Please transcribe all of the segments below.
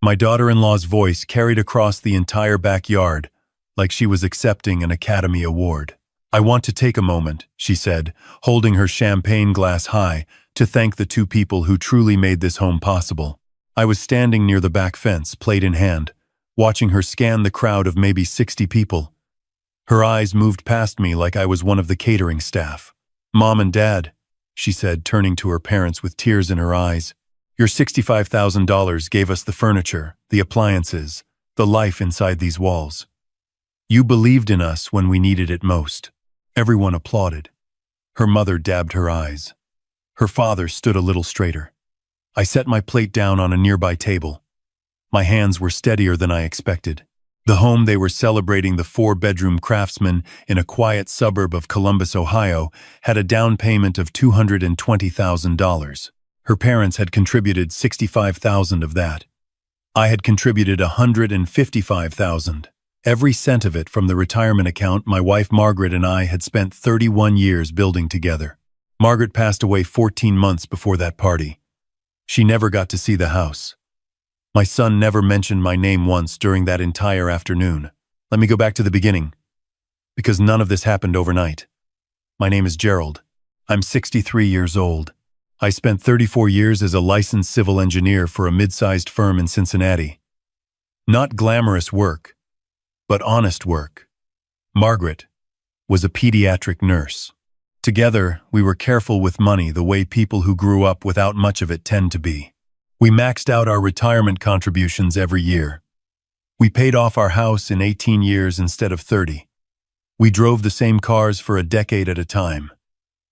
My daughter-in-law's voice carried across the entire backyard, like she was accepting an Academy Award. "I want to take a moment," she said, holding her champagne glass high, "to thank the two people who truly made this home possible." I was standing near the back fence, plate in hand, watching her scan the crowd of maybe 60 people. Her eyes moved past me like I was one of the catering staff. "Mom and Dad," she said, turning to her parents with tears in her eyes, "your $65,000 gave us the furniture, the appliances, the life inside these walls. You believed in us when we needed it most." Everyone applauded. Her mother dabbed her eyes. Her father stood a little straighter. I set my plate down on a nearby table. My hands were steadier than I expected. The home they were celebrating, the 4-bedroom Craftsman in a quiet suburb of Columbus, Ohio, had a down payment of $220,000. Her parents had contributed $65,000 of that. I had contributed $155,000. Every cent of it from the retirement account my wife Margaret and I had spent 31 years building together. Margaret passed away 14 months before that party. She never got to see the house. My son never mentioned my name once during that entire afternoon. Let me go back to the beginning, because none of this happened overnight. My name is Gerald. I'm 63 years old. I spent 34 years as a licensed civil engineer for a mid-sized firm in Cincinnati. Not glamorous work, but honest work. Margaret was a pediatric nurse. Together, we were careful with money the way people who grew up without much of it tend to be. We maxed out our retirement contributions every year. We paid off our house in 18 years instead of 30. We drove the same cars for a decade at a time.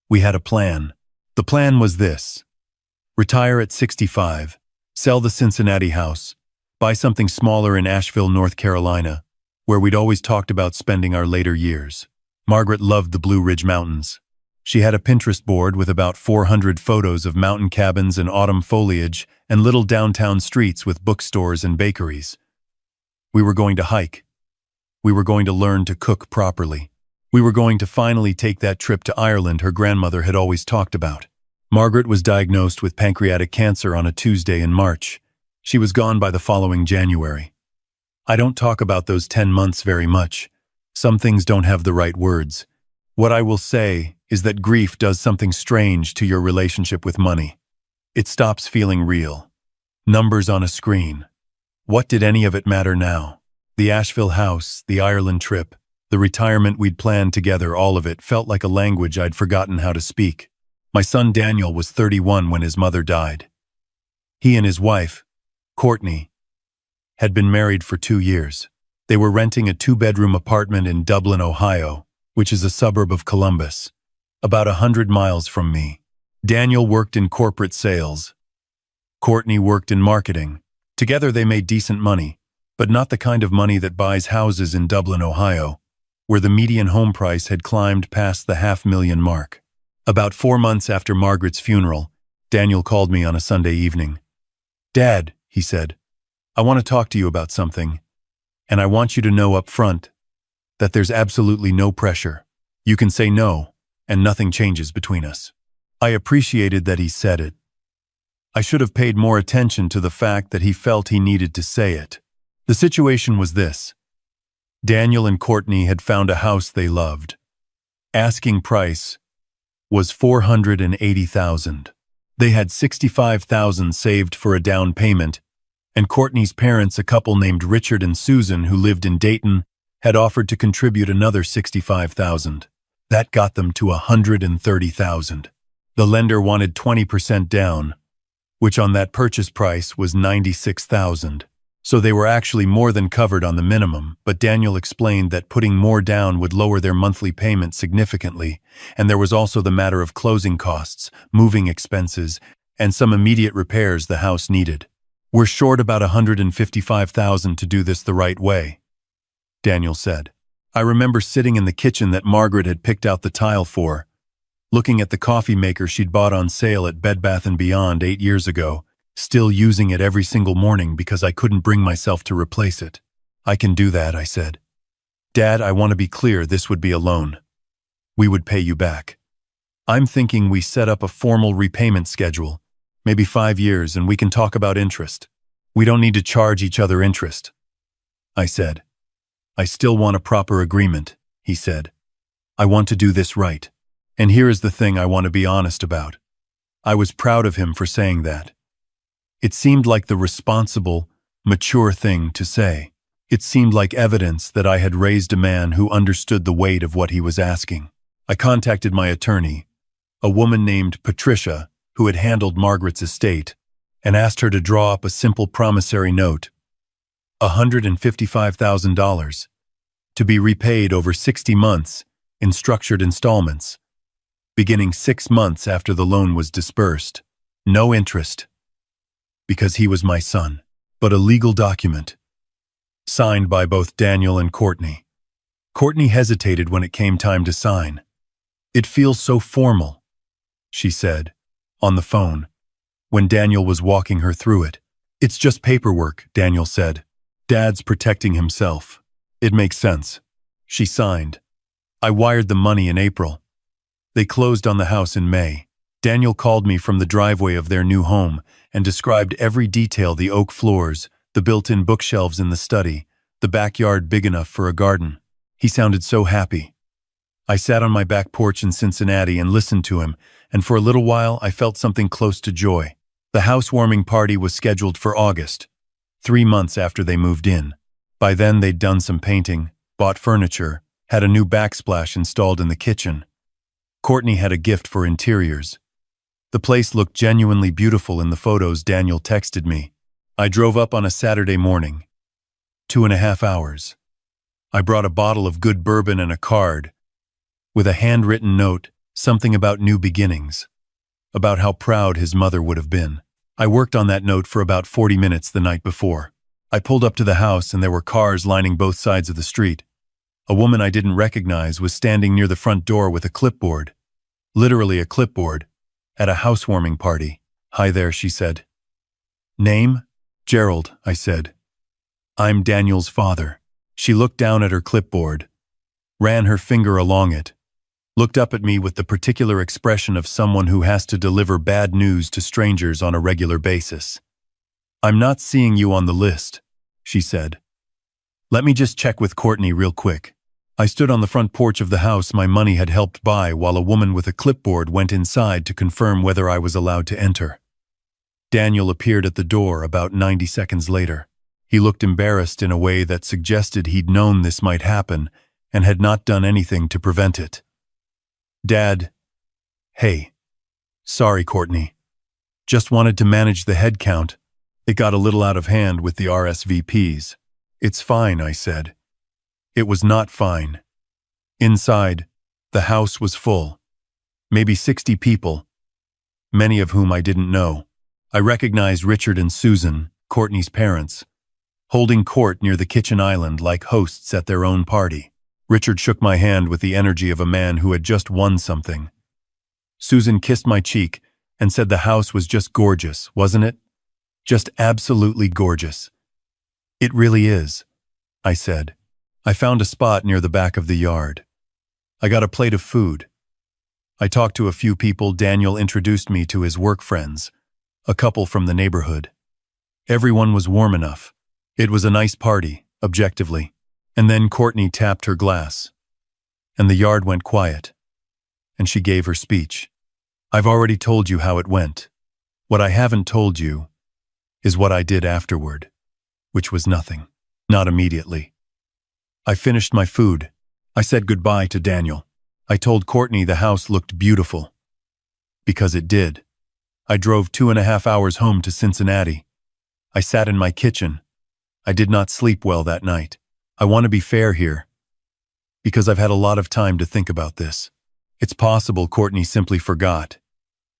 We had a plan. The plan was this: retire at 65, sell the Cincinnati house, buy something smaller in Asheville, North Carolina, where we'd always talked about spending our later years. Margaret loved the Blue Ridge Mountains. She had a Pinterest board with about 400 photos of mountain cabins and autumn foliage and little downtown streets with bookstores and bakeries. We were going to hike. We were going to learn to cook properly. We were going to finally take that trip to Ireland her grandmother had always talked about. Margaret was diagnosed with pancreatic cancer on a Tuesday in March. She was gone by the following January. I don't talk about those 10 months very much. Some things don't have the right words. What I will say is that grief does something strange to your relationship with money. It stops feeling real. Numbers on a screen. What did any of it matter now? The Asheville house, the Ireland trip, the retirement we'd planned together, all of it felt like a language I'd forgotten how to speak. My son Daniel was 31 when his mother died. He and his wife, Courtney, had been married for 2 years. They were renting a 2-bedroom apartment in Dublin, Ohio, which is a suburb of Columbus, about 100 miles from me. Daniel worked in corporate sales. Courtney worked in marketing. Together they made decent money, but not the kind of money that buys houses in Dublin, Ohio, where the median home price had climbed past the $500,000 mark. About 4 months after Margaret's funeral, Daniel called me on a Sunday evening. "Dad," he said, "I want to talk to you about something, and I want you to know up front that there's absolutely no pressure. You can say no, and nothing changes between us." I appreciated that he said it. I should have paid more attention to the fact that he felt he needed to say it. The situation was this. Daniel and Courtney had found a house they loved. Asking price was $480,000. They had $65,000 saved for a down payment, and Courtney's parents, a couple named Richard and Susan who lived in Dayton, had offered to contribute another $65,000. That got them to $130,000. The lender wanted 20% down, which on that purchase price was $96,000. So they were actually more than covered on the minimum, but Daniel explained that putting more down would lower their monthly payment significantly, and there was also the matter of closing costs, moving expenses, and some immediate repairs the house needed. "We're short about $155,000 to do this the right way," Daniel said. I remember sitting in the kitchen that Margaret had picked out the tile for, looking at the coffee maker she'd bought on sale at Bed Bath & Beyond 8 years ago, still using it every single morning because I couldn't bring myself to replace it. "I can do that," I said. "Dad, I want to be clear, this would be a loan. We would pay you back. I'm thinking we set up a formal repayment schedule, maybe 5 years, and we can talk about interest." We don't need to charge each other interest, I said. I still want a proper agreement, he said. I want to do this right. And here is the thing I want to be honest about. I was proud of him for saying that. It seemed like the responsible, mature thing to say. It seemed like evidence that I had raised a man who understood the weight of what he was asking. I contacted my attorney, a woman named Patricia, who had handled Margaret's estate, and asked her to draw up a simple promissory note, $155,000, to be repaid over 60 months in structured installments, beginning 6 months after the loan was disbursed. No interest, because he was my son, but a legal document, signed by both Daniel and Courtney. Courtney hesitated when it came time to sign. It feels so formal, she said, on the phone, when Daniel was walking her through it. It's just paperwork, Daniel said. Dad's protecting himself. It makes sense. She signed. I wired the money in April. They closed on the house in May. Daniel called me from the driveway of their new home and described every detail: the oak floors, the built-in bookshelves in the study, the backyard big enough for a garden. He sounded so happy. I sat on my back porch in Cincinnati and listened to him, and for a little while I felt something close to joy. The housewarming party was scheduled for August, 3 months after they moved in. By then they'd done some painting, bought furniture, had a new backsplash installed in the kitchen. Courtney had a gift for interiors. The place looked genuinely beautiful in the photos Daniel texted me. I drove up on a Saturday morning. 2.5 hours. I brought a bottle of good bourbon and a card, with a handwritten note, something about new beginnings, about how proud his mother would have been. I worked on that note for about 40 minutes the night before. I pulled up to the house and there were cars lining both sides of the street. A woman I didn't recognize was standing near the front door with a clipboard. Literally a clipboard, at a housewarming party. "Hi there," she said. "Name?" "Gerald," I said. "I'm Daniel's father." She looked down at her clipboard, ran her finger along it, looked up at me with the particular expression of someone who has to deliver bad news to strangers on a regular basis. "I'm not seeing you on the list," she said. "Let me just check with Courtney real quick." I stood on the front porch of the house my money had helped buy while a woman with a clipboard went inside to confirm whether I was allowed to enter. Daniel appeared at the door about 90 seconds later. He looked embarrassed in a way that suggested he'd known this might happen and had not done anything to prevent it. "Dad." "Hey. Sorry, Courtney. Just wanted to manage the head count. It got a little out of hand with the RSVPs. "It's fine," I said. It was not fine. Inside, the house was full. Maybe 60 people, many of whom I didn't know. I recognized Richard and Susan, Courtney's parents, holding court near the kitchen island like hosts at their own party. Richard shook my hand with the energy of a man who had just won something. Susan kissed my cheek and said the house was just gorgeous, wasn't it? Just absolutely gorgeous. "It really is," I said. I found a spot near the back of the yard. I got a plate of food. I talked to a few people. Daniel introduced me to his work friends, a couple from the neighborhood. Everyone was warm enough. It was a nice party, objectively. And then Courtney tapped her glass, and the yard went quiet, and she gave her speech. "I've already told you how it went. What I haven't told you is what I did afterward, which was nothing. Not immediately. I finished my food. I said goodbye to Daniel. I told Courtney the house looked beautiful. Because it did. I drove 2.5 hours home to Cincinnati. I sat in my kitchen. I did not sleep well that night. I want to be fair here, because I've had a lot of time to think about this. It's possible Courtney simply forgot.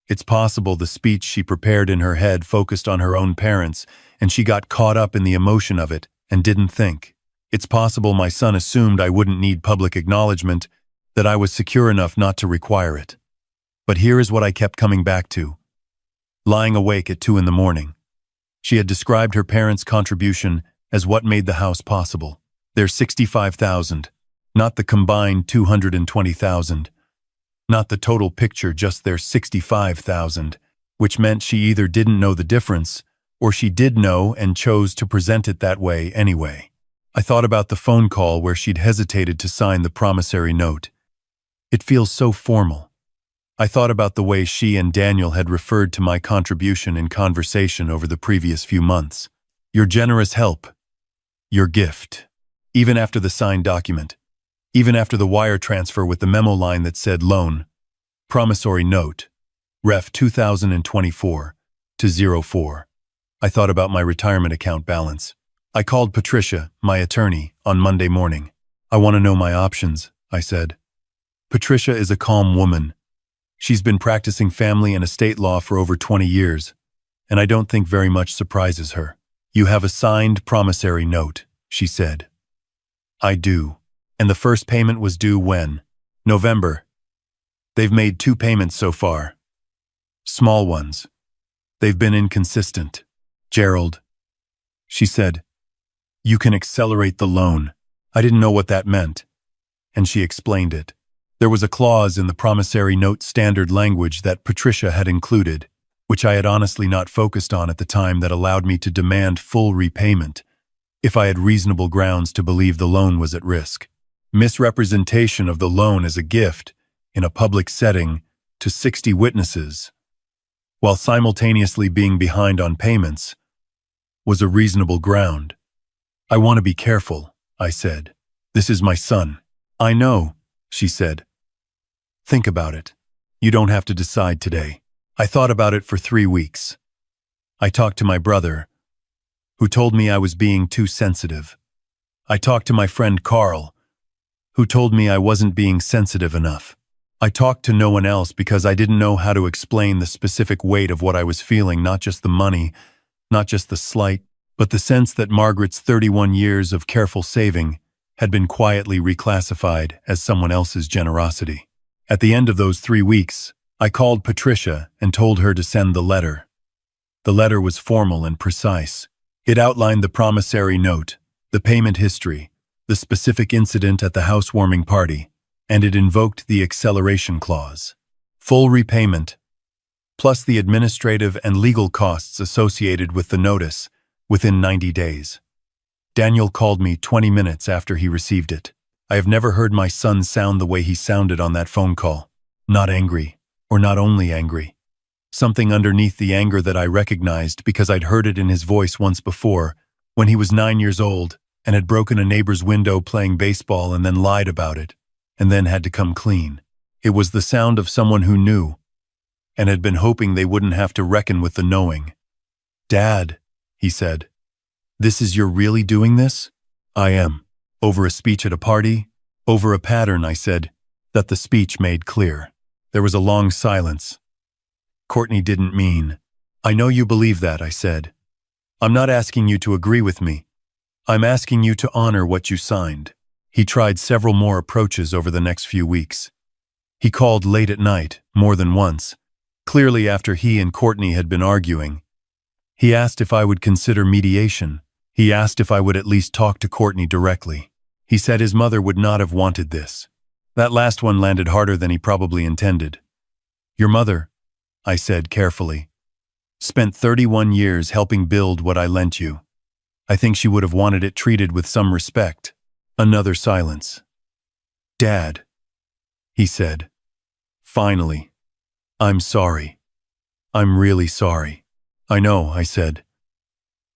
It's possible the speech she prepared in her head focused on her own parents, and she got caught up in the emotion of it and didn't think. It's possible my son assumed I wouldn't need public acknowledgement, that I was secure enough not to require it. But here is what I kept coming back to. Lying awake at 2 in the morning. She had described her parents' contribution as what made the house possible. Their $65,000, not the combined $220,000. Not the total picture, just their $65,000, which meant she either didn't know the difference or she did know and chose to present it that way anyway. I thought about the phone call where she'd hesitated to sign the promissory note. It feels so formal. I thought about the way she and Daniel had referred to my contribution in conversation over the previous few months. Your generous help. Your gift. Even after the signed document. Even after the wire transfer with the memo line that said loan. Promissory note. Ref 2024 to 04. I thought about my retirement account balance. I called Patricia, my attorney, on Monday morning. I want to know my options, I said. Patricia is a calm woman. She's been practicing family and estate law for over 20 years, and I don't think very much surprises her. You have a signed promissory note, she said. I do. And the first payment was due when? November. They've made 2 payments so far. Small ones. They've been inconsistent. Gerald. She said, you can accelerate the loan. I didn't know what that meant. And she explained it. There was a clause in the promissory note standard language that Patricia had included, which I had honestly not focused on at the time, that allowed me to demand full repayment if I had reasonable grounds to believe the loan was at risk. Misrepresentation of the loan as a gift in a public setting to 60 witnesses, while simultaneously being behind on payments, was a reasonable ground. I want to be careful, I said. This is my son. I know, she said. Think about it. You don't have to decide today. I thought about it for 3 weeks. I talked to my brother, who told me I was being too sensitive. I talked to my friend Carl, who told me I wasn't being sensitive enough. I talked to no one else because I didn't know how to explain the specific weight of what I was feeling, not just the money, not just the slight, but the sense that Margaret's 31 years of careful saving had been quietly reclassified as someone else's generosity. At the end of those 3 weeks, I called Patricia and told her to send the letter. The letter was formal and precise. It outlined the promissory note, the payment history, the specific incident at the housewarming party, and it invoked the acceleration clause. Full repayment, plus the administrative and legal costs associated with the notice, within 90 days. Daniel called me 20 minutes after he received it. I have never heard my son sound the way he sounded on that phone call. Not angry, or not only angry. Something underneath the anger that I recognized because I'd heard it in his voice once before, when he was 9 years old and had broken a neighbor's window playing baseball and then lied about it, and then had to come clean. It was the sound of someone who knew, and had been hoping they wouldn't have to reckon with the knowing. Dad, he said, this is you're really doing this? I am. Over a speech at a party? Over a pattern, I said, that the speech made clear. There was a long silence. Courtney didn't mean. I know you believe that, I said. I'm not asking you to agree with me. I'm asking you to honor what you signed. He tried several more approaches over the next few weeks. He called late at night, more than once, clearly after he and Courtney had been arguing. He asked if I would consider mediation. He asked if I would at least talk to Courtney directly. He said his mother would not have wanted this. That last one landed harder than he probably intended. Your mother, I said carefully, spent 31 years helping build what I lent you. I think she would have wanted it treated with some respect. Another silence. Dad, he said. Finally. I'm sorry. I'm really sorry. I know, I said.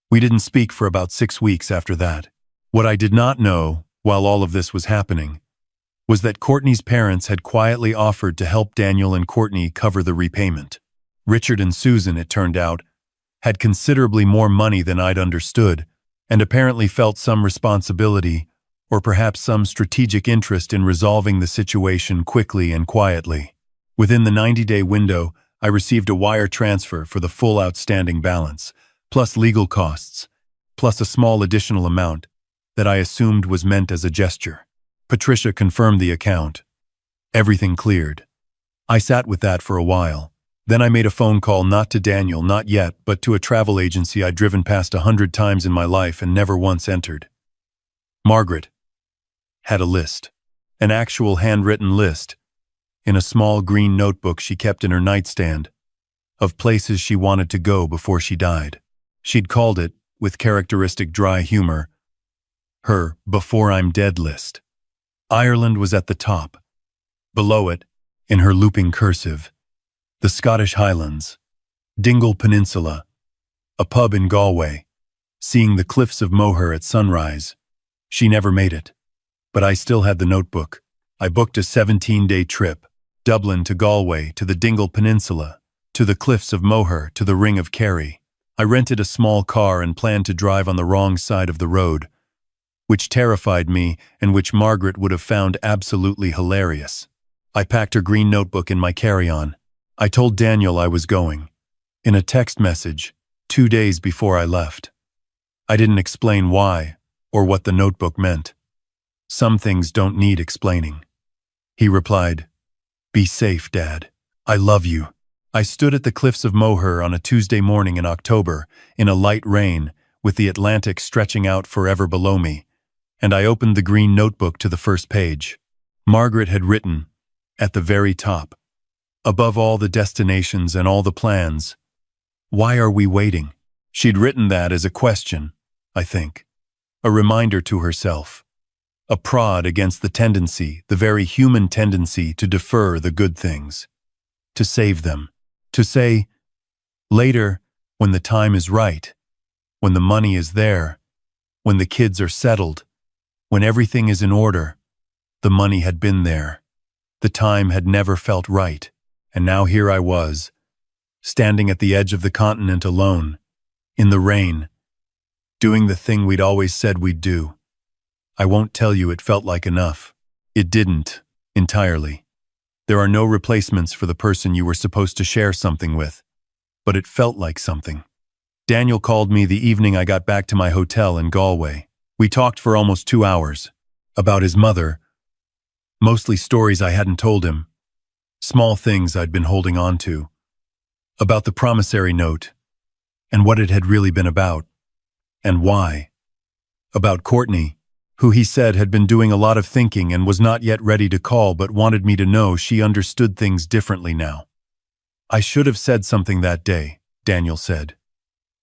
We didn't speak for about 6 weeks after that. What I did not know, while all of this was happening, was that Courtney's parents had quietly offered to help Daniel and Courtney cover the repayment. Richard and Susan, it turned out, had considerably more money than I'd understood, and apparently felt some responsibility, or perhaps some strategic interest in resolving the situation quickly and quietly. Within the 90-day window, I received a wire transfer for the full outstanding balance, plus legal costs, plus a small additional amount that I assumed was meant as a gesture. Patricia confirmed the account. Everything cleared. I sat with that for a while. Then I made a phone call not to Daniel, not yet, but to a travel agency I'd driven past 100 times in my life and never once entered. Margaret had a list, an actual handwritten list, in a small green notebook she kept in her nightstand, of places she wanted to go before she died. She'd called it, with characteristic dry humor, her "Before I'm Dead" list. Ireland was at the top. Below it, in her looping cursive, the Scottish Highlands, Dingle Peninsula, a pub in Galway, seeing the cliffs of Moher at sunrise. She never made it. But I still had the notebook. I booked a 17-day trip, Dublin to Galway, to the Dingle Peninsula, to the cliffs of Moher, to the Ring of Kerry. I rented a small car and planned to drive on the wrong side of the road, which terrified me and which Margaret would have found absolutely hilarious. I packed her green notebook in my carry-on. I told Daniel I was going, in a text message, 2 days before I left. I didn't explain why or what the notebook meant. Some things don't need explaining. He replied, "Be safe, Dad. I love you." I stood at the cliffs of Moher on a Tuesday morning in October, in a light rain, with the Atlantic stretching out forever below me, and I opened the green notebook to the first page. Margaret had written, at the very top, above all the destinations and all the plans, "Why are we waiting?" She'd written that as a question, I think, a reminder to herself, a prod against the tendency, the very human tendency, to defer the good things, to save them, to say, later, when the time is right, when the money is there, when the kids are settled, when everything is in order. The money had been there. The time had never felt right, and now here I was, standing at the edge of the continent alone, in the rain, doing the thing we'd always said we'd do. I won't tell you it felt like enough. It didn't, entirely. There are no replacements for the person you were supposed to share something with, but it felt like something. Daniel called me the evening I got back to my hotel in Galway. We talked for almost 2 hours, about his mother, mostly stories I hadn't told him, small things I'd been holding on to, about the promissory note, and what it had really been about, and why. About Courtney, who he said had been doing a lot of thinking and was not yet ready to call, but wanted me to know she understood things differently now. "I should have said something that day," Daniel said.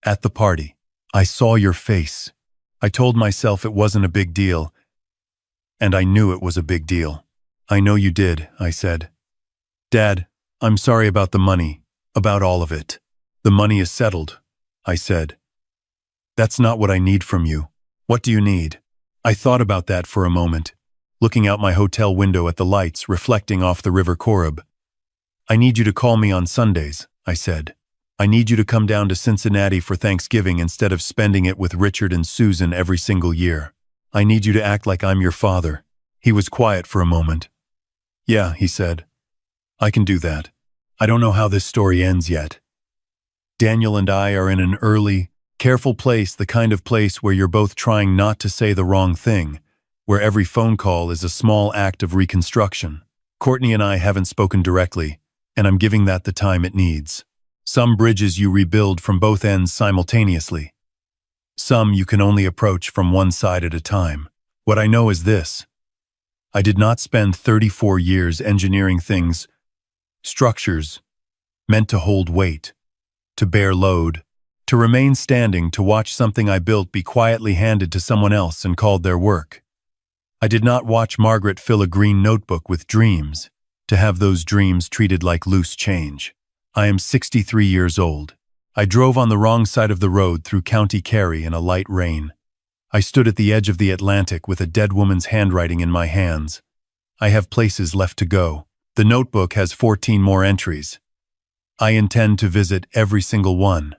"At the party. I saw your face. I told myself it wasn't a big deal, and I knew it was a big deal." "I know you did," I said. "Dad, I'm sorry about the money, about all of it." "The money is settled," I said. "That's not what I need from you. What do you need?" I thought about that for a moment, looking out my hotel window at the lights reflecting off the River Corrib. "I need you to call me on Sundays," I said. "I need you to come down to Cincinnati for Thanksgiving instead of spending it with Richard and Susan every single year. I need you to act like I'm your father." He was quiet for a moment. "Yeah," he said. "I can do that. I don't know how this story ends yet. Daniel and I are in an early, careful place, the kind of place where you're both trying not to say the wrong thing, where every phone call is a small act of reconstruction. Courtney and I haven't spoken directly, and I'm giving that the time it needs. Some bridges you rebuild from both ends simultaneously. Some you can only approach from one side at a time. What I know is this: I did not spend 34 years engineering things, structures, meant to hold weight, to bear load, to remain standing, to watch something I built be quietly handed to someone else and called their work. I did not watch Margaret fill a green notebook with dreams, to have those dreams treated like loose change. I am 63 years old. I drove on the wrong side of the road through County Kerry in a light rain. I stood at the edge of the Atlantic with a dead woman's handwriting in my hands. I have places left to go. The notebook has 14 more entries. I intend to visit every single one.